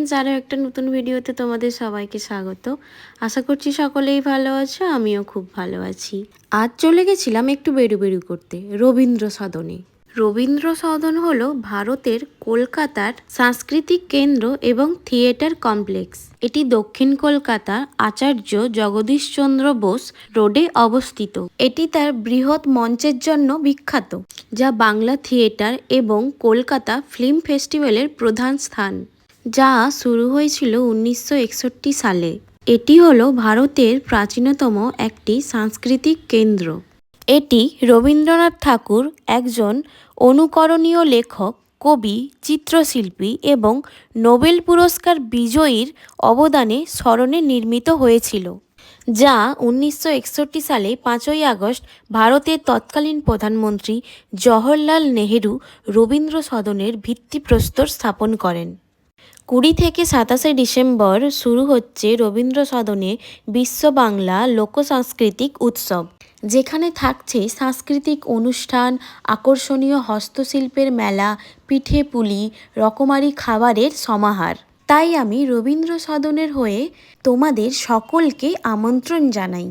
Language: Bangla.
ফ্রেন্ডস, আরও একটা নতুন ভিডিওতে তোমাদের সবাইকে স্বাগত। আশা করছি সকলেই ভালো আছো, আমিও খুব ভালো আছি। আজ চলে গেছিলাম একটু বেরু করতে রবীন্দ্র সদনে। রবীন্দ্র সদন হলো ভারতের কলকাতার সাংস্কৃতিক কেন্দ্র এবং থিয়েটার কমপ্লেক্স। এটি দক্ষিণ কলকাতার আচার্য জগদীশচন্দ্র বোস রোডে অবস্থিত। এটি তার বৃহৎ মঞ্চের জন্য বিখ্যাত, যা বাংলা থিয়েটার এবং কলকাতা ফিল্ম ফেস্টিভ্যালের প্রধান স্থান, যা শুরু হয়েছিল 1961 সালে। এটি হলো ভারতের প্রাচীনতম একটি সাংস্কৃতিক কেন্দ্র। এটি রবীন্দ্রনাথ ঠাকুর, একজন অনুকরণীয় লেখক, কবি, চিত্রশিল্পী এবং নোবেল পুরস্কার বিজয়ীর অবদানে স্মরণে নির্মিত হয়েছিল, যা 1961 সালে 5ই আগস্ট ভারতের তৎকালীন প্রধানমন্ত্রী জওহরলাল নেহেরু রবীন্দ্র সদনের ভিত্তিপ্রস্তর স্থাপন করেন। 20 থেকে 27 ডিসেম্বর শুরু হচ্ছে রবীন্দ্র সদনে বিশ্ব বাংলা লোক সাংস্কৃতিক উৎসব, যেখানে থাকছে সাংস্কৃতিক অনুষ্ঠান, আকর্ষণীয় হস্তশিল্পের মেলা, পিঠে পুলি, রকমারি খাবারের সমাহার। তাই আমি রবীন্দ্র সদনের হয়ে তোমাদের সকলকে আমন্ত্রণ জানাই।